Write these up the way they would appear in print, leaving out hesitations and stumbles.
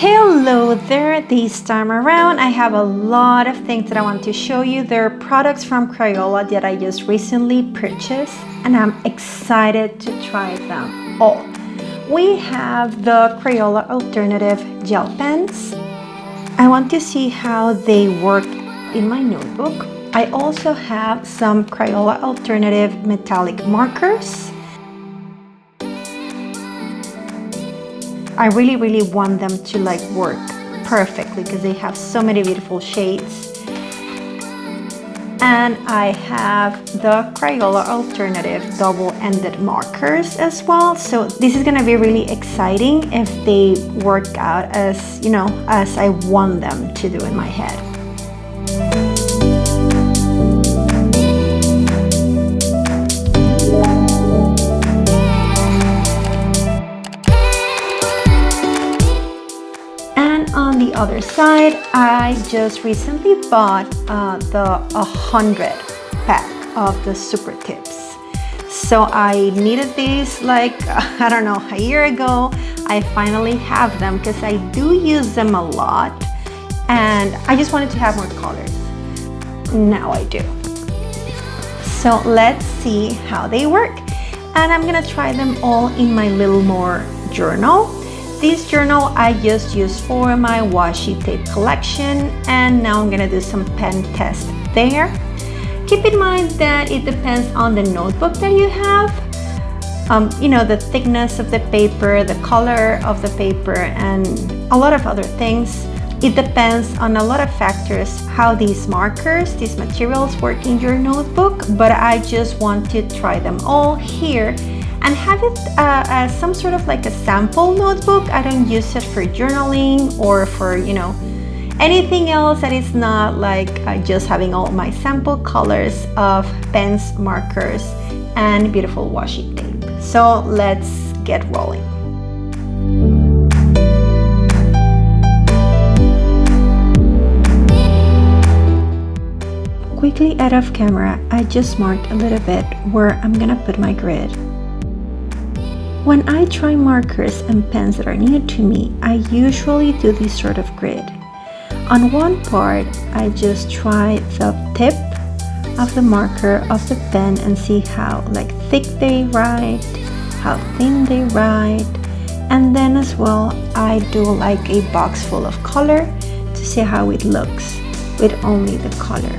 Hello there, this time around I have a lot of things that I want to show you. They're products from Crayola that I just recently purchased and I'm excited to try them all. We have the Crayola alternative gel pens. I want to see how they work in my notebook. I also have some Crayola alternative metallic markers. I really want them to work perfectly because they have so many beautiful shades. And I have the Crayola alternative double-ended markers as well. So this is gonna be really exciting if they work out as, as I want them to do in my head. On the other side, I just recently bought the 100 pack of the SuperTips. So I needed these I don't know, a year ago. I finally have them because I do use them a lot and I just wanted to have more colors. Now I do. So let's see how they work. And I'm gonna try them all in my Little More journal. This journal I just used for my washi tape collection, and now I'm gonna do some pen test there. Keep in mind that it depends on the notebook that you have. The thickness of the paper, the color of the paper, and a lot of other things. It depends on a lot of factors how these markers, these materials work in your notebook, but I just want to try them all here and have it as some sort of a sample notebook. I don't use it for journaling or for, anything else that is not just having all my sample colors of pens, markers, and beautiful washi tape. So let's get rolling. Quickly out of camera, I just marked a little bit where I'm gonna put my grid. When I try markers and pens that are new to me, I usually do this sort of grid. On one part, I just try the tip of the marker of the pen and see how thick they write, how thin they write, and then as well, I do a box full of color to see how it looks with only the color.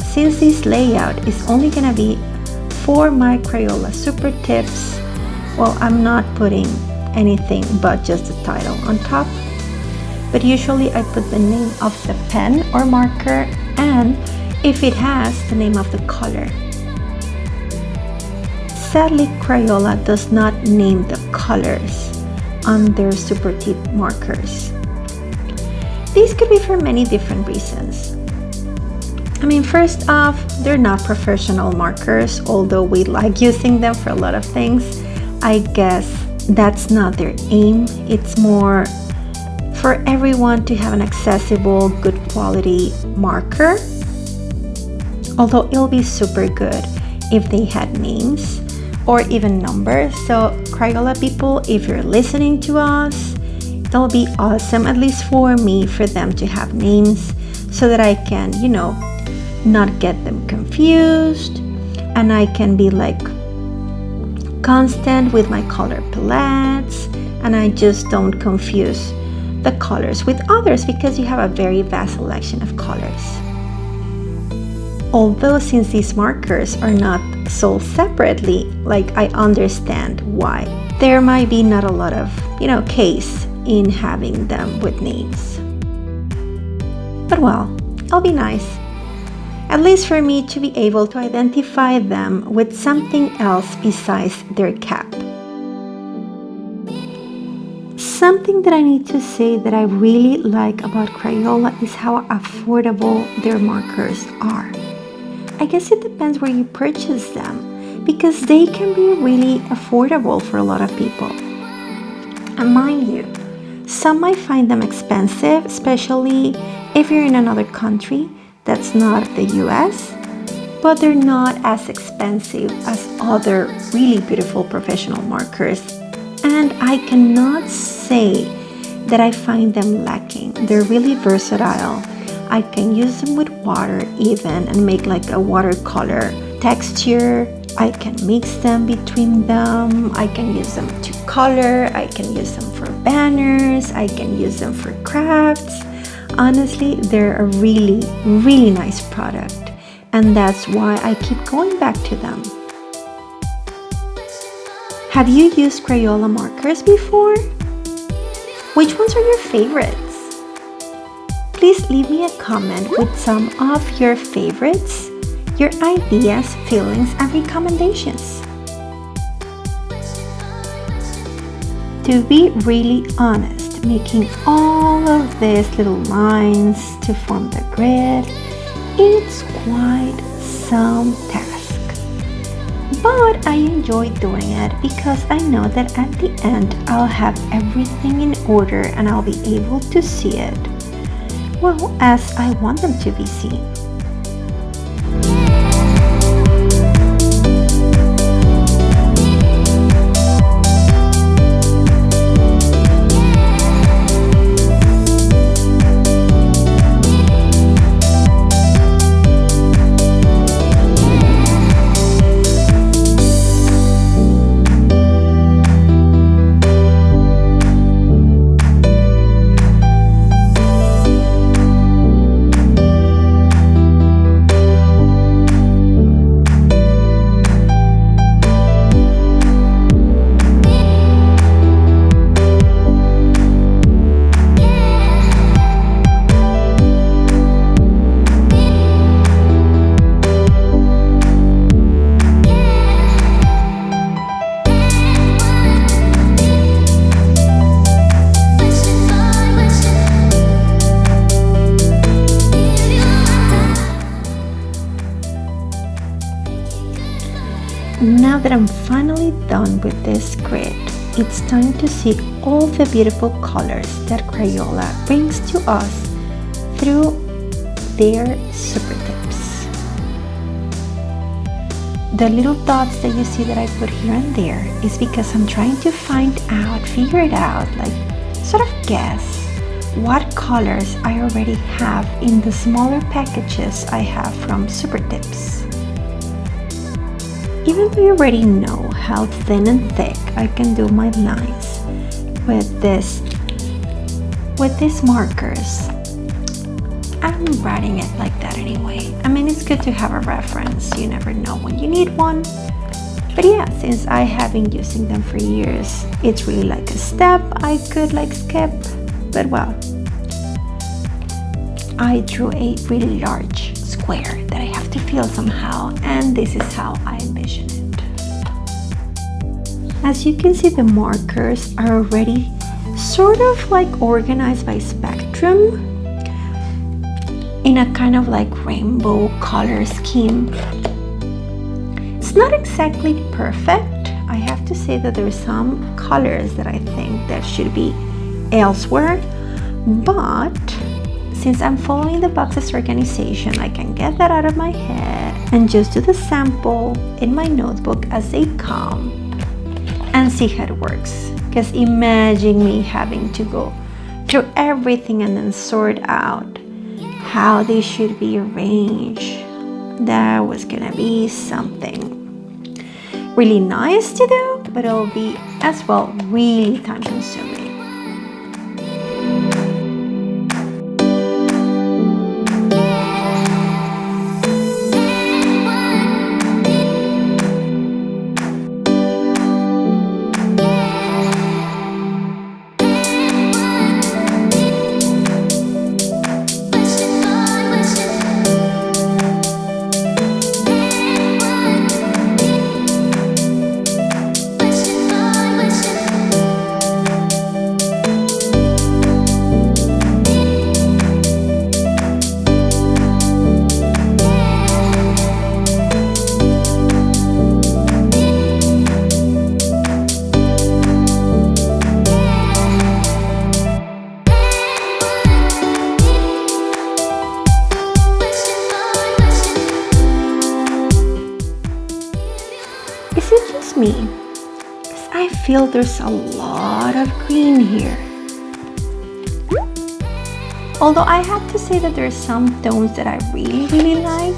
Since this layout is only gonna be for my Crayola SuperTips, well, I'm not putting anything but just the title on top. But usually I put the name of the pen or marker and if it has the name of the color. Sadly, Crayola does not name the colors on their SuperTip markers. These could be for many different reasons. First off, they're not professional markers, although we like using them for a lot of things. I guess that's not their aim. It's more for everyone to have an accessible, good quality marker. Although it'll be super good if they had names or even numbers. So Crayola people, if you're listening to us, it'll be awesome, at least for me, for them to have names so that I can, not get them confused, and I can be constant with my color palettes, and I just don't confuse the colors with others because you have a very vast selection of colors. Although since these markers are not sold separately, I understand why there might be not a lot of case in having them with names. But well, it'll be nice, at least for me, to be able to identify them with something else besides their cap. Something that I need to say that I really like about Crayola is how affordable their markers are. I guess it depends where you purchase them because they can be really affordable for a lot of people. And mind you, some might find them expensive, especially if you're in another country that's not the US, but they're not as expensive as other really beautiful professional markers. And I cannot say that I find them lacking. They're really versatile. I can use them with water even and make like a watercolor texture. I can mix them between them. I can use them to color. I can use them for banners. I can use them for crafts. Honestly, they're a really, really nice product, and that's why I keep going back to them. Have you used Crayola markers before? Which ones are your favorites? Please leave me a comment with some of your favorites, your ideas, feelings, and recommendations. To be really honest, making all of these little lines to form the grid, it's quite some task. But I enjoy doing it because I know that at the end I'll have everything in order and I'll be able to see it, well, as I want them to be seen. Now that I'm finally done with this grid, it's time to see all the beautiful colors that Crayola brings to us through their SuperTips. The little dots that you see that I put here and there is because I'm trying to figure it out, like sort of guess what colors I already have in the smaller packages I have from SuperTips. Even though you already know how thin and thick I can do my lines with these markers, I'm writing it like that anyway. I mean, it's good to have a reference. You never know when you need one. But yeah, since I have been using them for years, it's really like a step I could like skip. But well, I drew a really large square that I have to fill somehow, and this is how I envision it. As you can see, the markers are already sort of like organized by spectrum in a kind of like rainbow color scheme. It's not exactly perfect. I have to say that there are some colors that I think that should be elsewhere, but since I'm following the box's organization, I can get that out of my head and just do the sample in my notebook as they come and see how it works. Because imagine me having to go through everything and then sort out how they should be arranged. That was gonna be something really nice to do, but it'll be as well really time consuming. Is it just me? Because I feel there's a lot of green here. Although I have to say that there are some tones that I really like.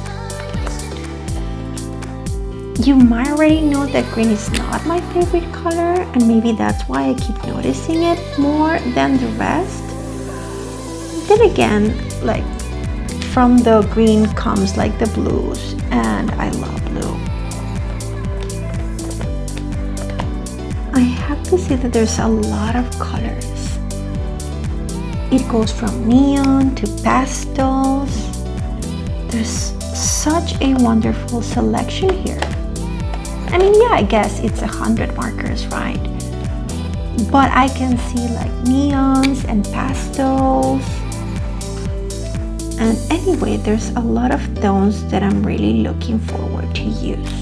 You might already know that green is not my favorite color, and maybe that's why I keep noticing it more than the rest. Then again, like from the green comes like the blues, and I love blue. I have to say that there's a lot of colors. It goes from neon to pastels. There's such a wonderful selection here. I mean, yeah, I guess it's 100 markers, right? But I can see like neons and pastels. And anyway, there's a lot of tones that I'm really looking forward to use.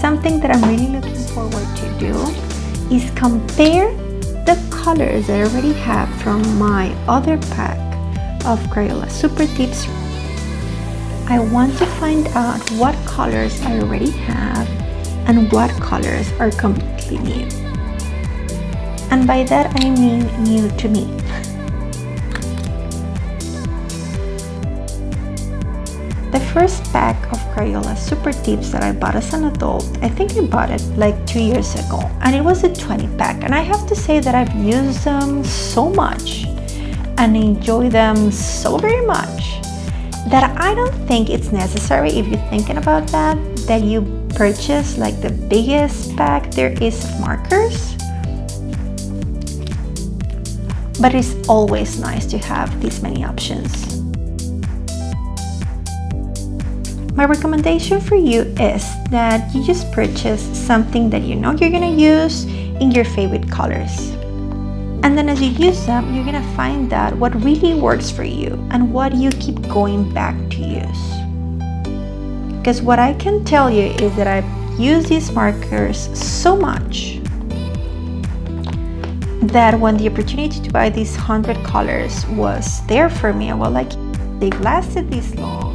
Something that I'm really looking forward to do is compare the colors that I already have from my other pack of Crayola SuperTips. I want to find out what colors I already have and what colors are completely new. And by that I mean new to me. The first pack of Crayola SuperTips that I bought as an adult, I think I bought it like 2 years ago, and it was a 20 pack, and I have to say that I've used them so much and enjoy them so very much that I don't think it's necessary, if you're thinking about that you purchase like the biggest pack there is of markers. But it's always nice to have these many options. My recommendation for you is that you just purchase something that you know you're gonna use in your favorite colors. And then as you use them, you're gonna find out what really works for you and what you keep going back to use. Because what I can tell you is that I've used these markers so much that when the opportunity to buy these 100 colors was there for me, I was like, they've lasted this long.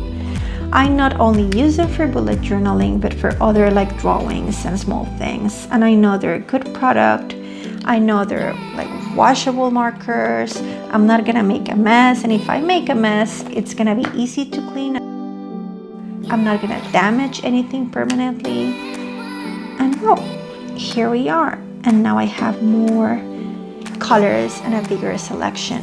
I not only use them for bullet journaling, but for other like drawings and small things. And I know they're a good product. I know they're like washable markers. I'm not gonna make a mess. And if I make a mess, it's gonna be easy to clean up. I'm not gonna damage anything permanently. And well, here we are. And now I have more colors and a bigger selection.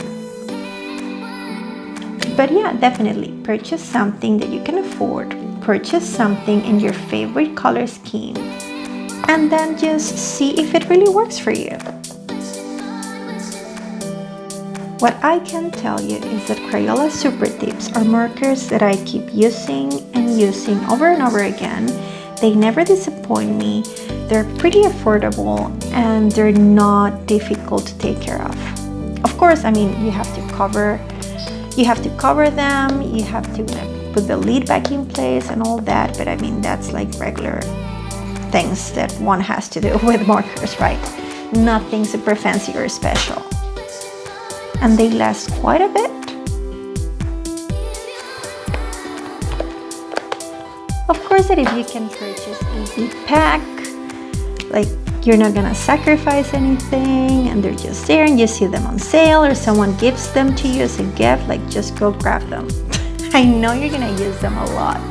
But yeah, definitely purchase something that you can afford. Purchase something in your favorite color scheme. And then just see if it really works for you. What I can tell you is that Crayola SuperTips are markers that I keep using and using over and over again. They never disappoint me. They're pretty affordable and they're not difficult to take care of. Of course, I mean, you have to cover them, you have to put the lid back in place and all that, but I mean, that's like regular things that one has to do with markers, right? Nothing super fancy or special. And they last quite a bit. Of course, that if you can purchase a big pack, like you're not gonna sacrifice anything and they're just there and you see them on sale or someone gives them to you as a gift, like just go grab them. I know you're gonna use them a lot.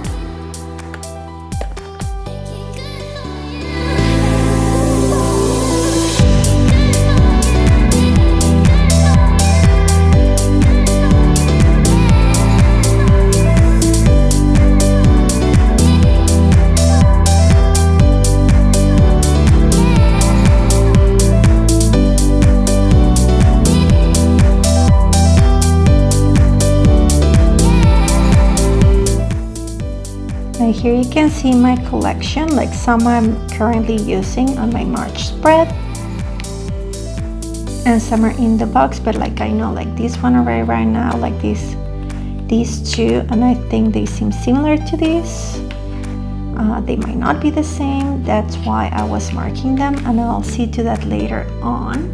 here you can see my collection, like some I'm currently using on my March spread and some are in the box, but like I know like this one right now, like these two, and I think they seem similar to these. They might not be the same, that's why I was marking them, and I'll see to that later on.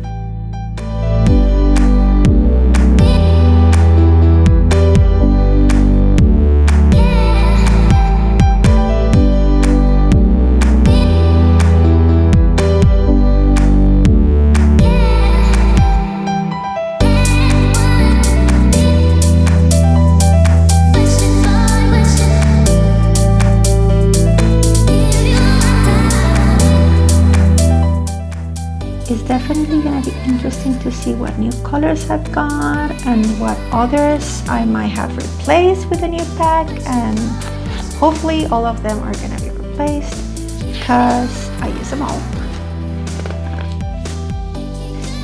It's definitely gonna be interesting to see what new colors I've got and what others I might have replaced with a new pack, and hopefully all of them are gonna be replaced because I use them all.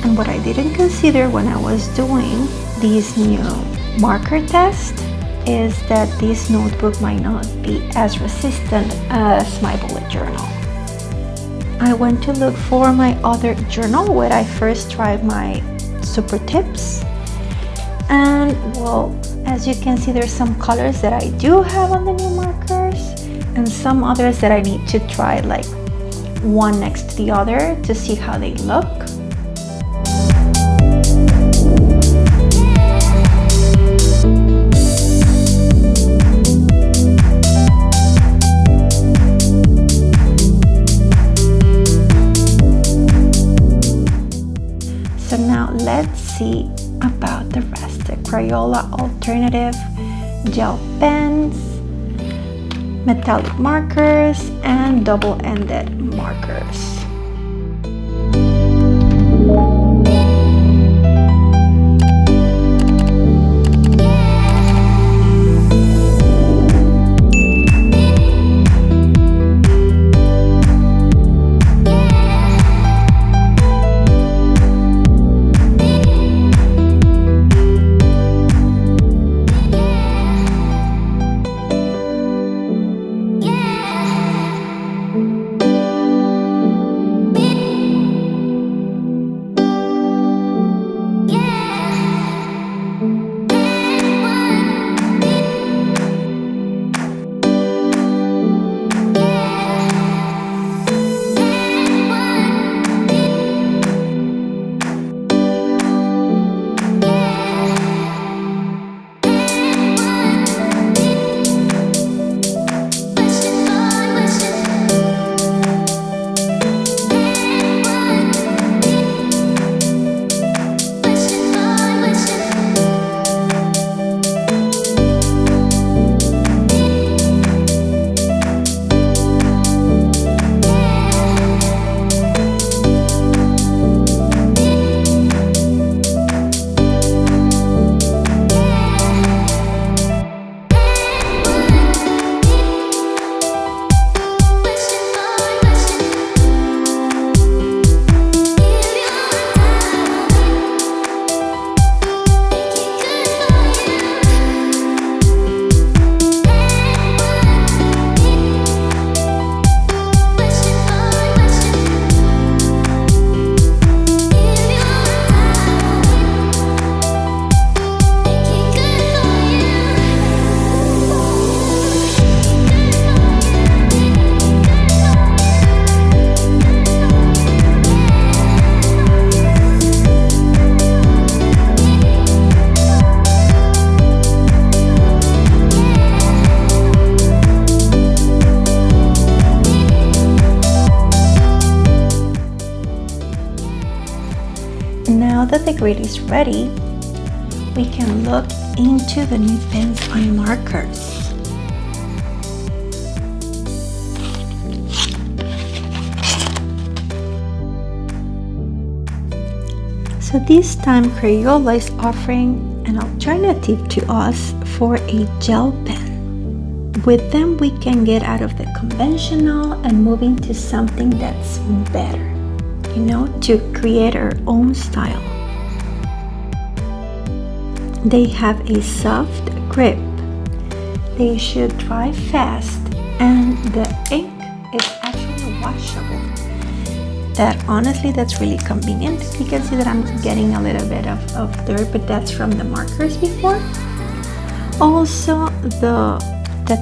And what I didn't consider when I was doing this new marker test is that this notebook might not be as resistant as my bullet journal. I went to look for my other journal when I first tried my SuperTips, and well, as you can see, there's some colors that I do have on the new markers and some others that I need to try like one next to the other to see how they look. So now let's see about the rest. The Crayola alternative gel pens, metallic markers, and double-ended markers. Now that the grid is ready, we can look into the new pens and markers. So this time Crayola is offering an alternative to us for a gel pen. With them we can get out of the conventional and move into something that's better, you know, to create our own style. They have a soft grip. They should dry fast and the ink is actually washable. That honestly, that's really convenient. You can see that I'm getting a little bit of dirt, but that's from the markers before. Also, the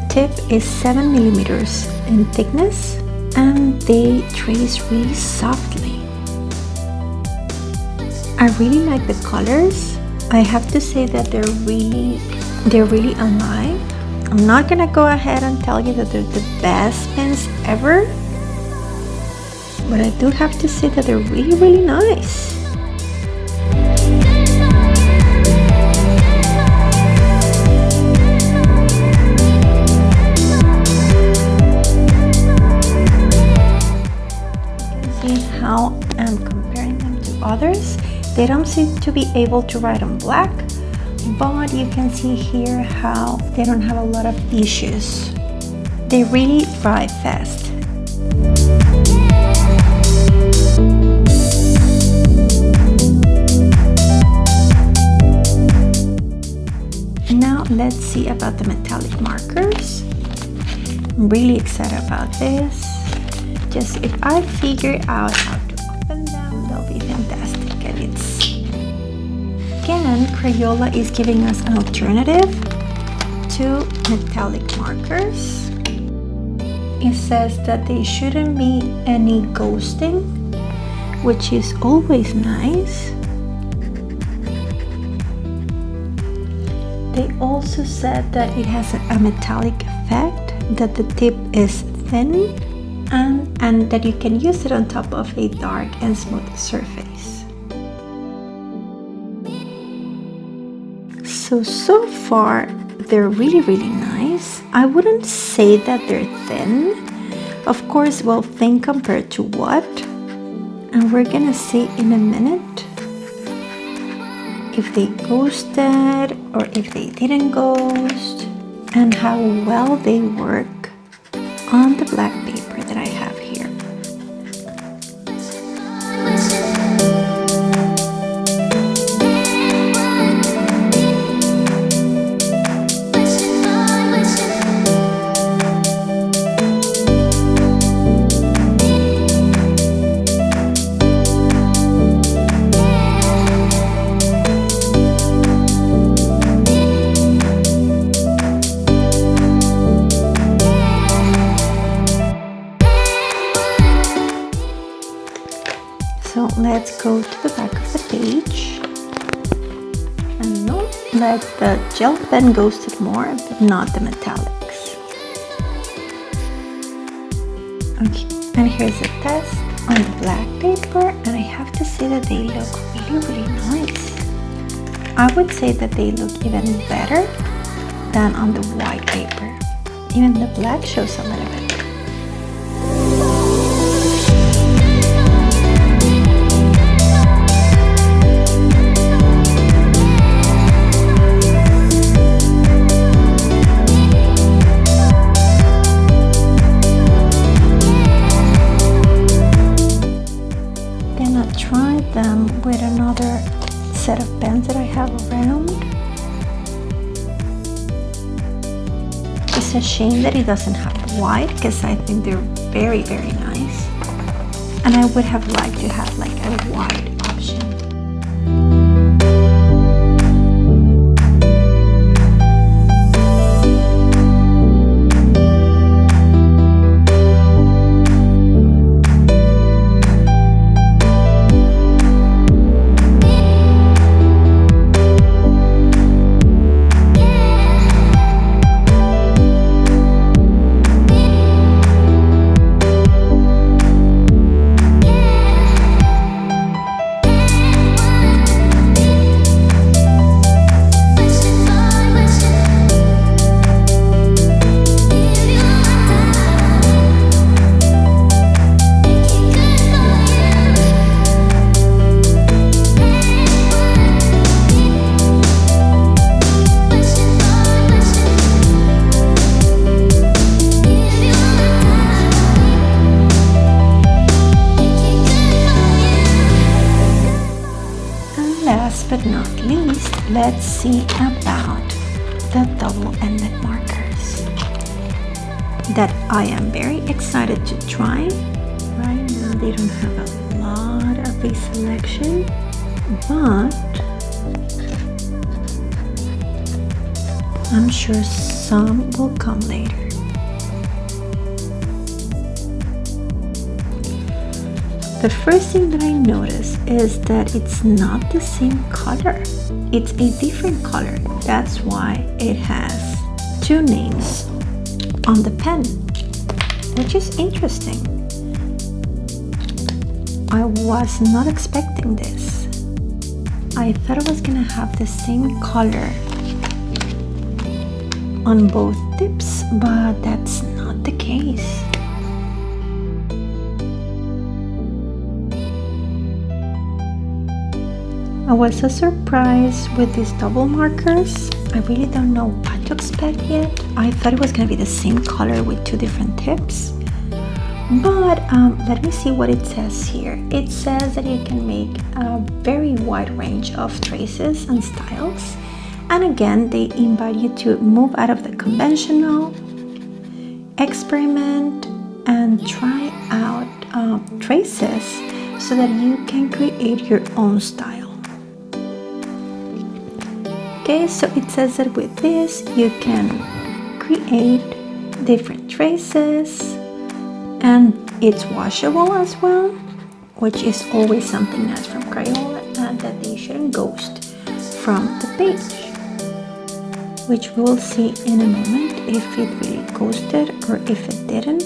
tip is 7 millimeters in thickness, and they trace really softly. I really like the colors. I have to say that they're really alive. I'm not gonna go ahead and tell you that they're the best pens ever, but I do have to say that they're really nice. You can see how I'm comparing them to others. They don't seem to be able to write on black, but you can see here how they don't have a lot of issues. They really dry fast. Now let's see about the metallic markers. I'm really excited about this. Just if I figure out how to open them, they'll be fantastic. And again, Crayola is giving us an alternative to metallic markers. It says that there shouldn't be any ghosting, which is always nice. They also said that it has a metallic effect, that the tip is thin, and that you can use it on top of a dark and smooth surface. So far they're really nice. I wouldn't say that they're thin. Of course, well, thin compared to what? And we're gonna see in a minute if they ghosted or if they didn't ghost, and how well they work on the black paper that I have here. So let's go to the back of the page, and no, let the gel pen ghosted more, but not the metallics. Okay, and here's a test on the black paper, and I have to say that they look really nice. I would say that they look even better than on the white paper. Even the black shows a little bit. Try them with another set of pens that I have around. It's a shame that it doesn't have white, because I think they're very nice, and I would have liked to have like a white option. Last but not least, let's see about the double-ended markers. that I am very excited to try. Right now they don't have a lot of a selection, but I'm sure some will come later. The first thing that I notice is that it's not the same color. It's a different color. That's why it has two names on the pen, which is interesting. I was not expecting this. I thought it was gonna have the same color on both tips, but that's not the case. I was so surprised with these double markers. I really don't know what to expect yet. I thought it was gonna be the same color with two different tips. But let me see what it says here. It says that you can make a very wide range of traces and styles. And again, they invite you to move out of the conventional, experiment, and try out traces so that you can create your own style. Okay, so it says that with this you can create different traces, and it's washable as well, which is always something nice from Crayola, and that they shouldn't ghost from the page, which we'll see in a moment if it really ghosted or if it didn't.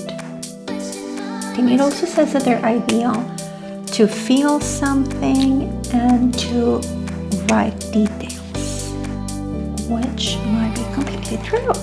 And it also says that they're ideal to feel something and to write details, which might be completely true.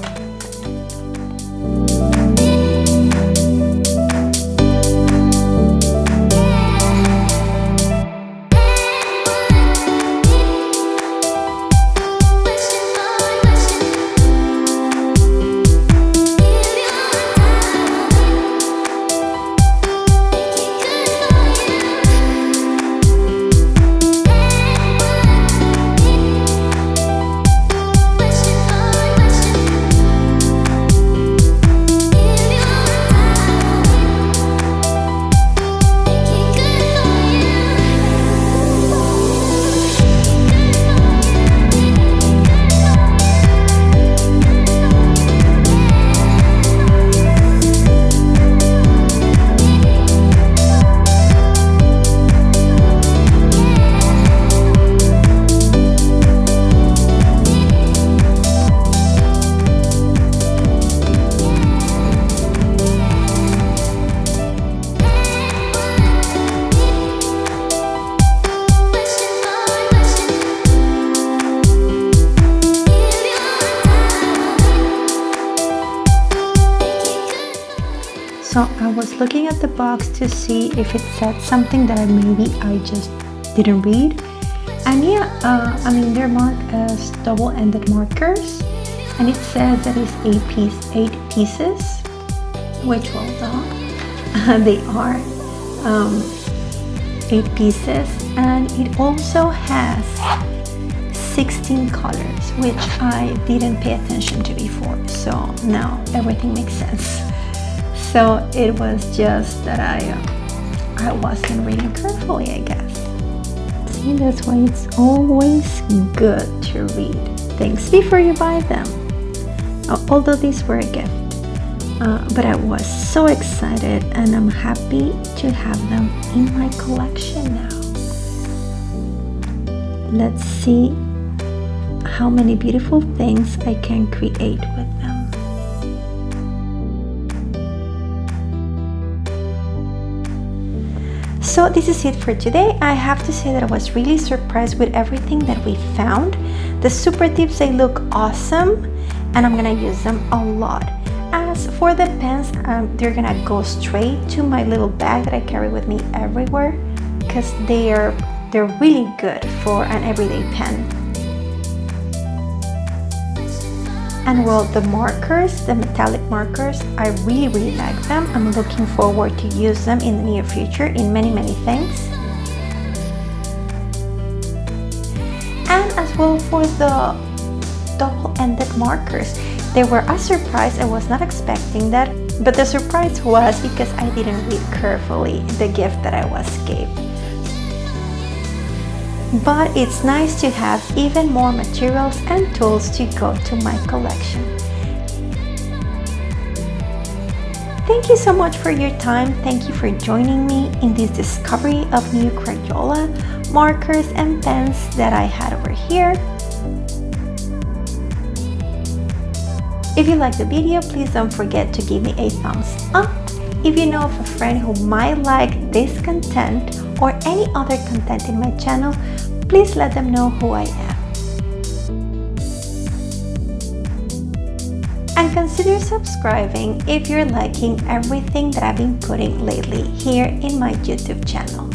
So I was looking at the box to see if it said something that I just didn't read. And yeah, I mean, they're marked as double-ended markers, and it says that it's 8 pieces, which, well done. They are 8 pieces, and it also has 16 colors, which I didn't pay attention to before, so now everything makes sense. So it was just that I wasn't reading carefully, I guess. See, that's why it's always good to read things before you buy them. Although these were a gift, but I was so excited, and I'm happy to have them in my collection now. Let's see how many beautiful things I can create with them. So this is it for today. I have to say that I was really surprised with everything that we found. The SuperTips, they look awesome, and I'm gonna use them a lot. As for the pens, they're gonna go straight to my little bag that I carry with me everywhere, because they're really good for an everyday pen. And well, the markers, the metallic markers, I really like them. I'm looking forward to use them in the near future in many things. And as well for the double-ended markers, they were a surprise. I was not expecting that. But the surprise was because I didn't read carefully the gift that I was given. But it's nice to have even more materials and tools to go to my collection. Thank you so much for your time. Thank you for joining me in this discovery of new Crayola markers and pens that I had over here. If you liked the video, please don't forget to give me a thumbs up. If you know of a friend who might like this content or any other content in my channel, please let them know who I am. And consider subscribing if you're liking everything that I've been putting lately here in my YouTube channel.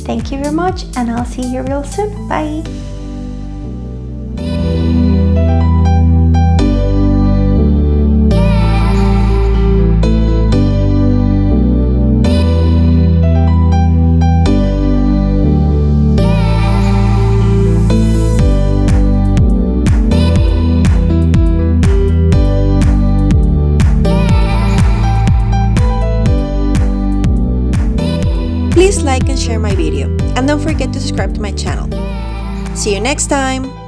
Thank you very much, and I'll see you real soon. Bye! Please like and share my video, and don't forget to subscribe to my channel. See you next time!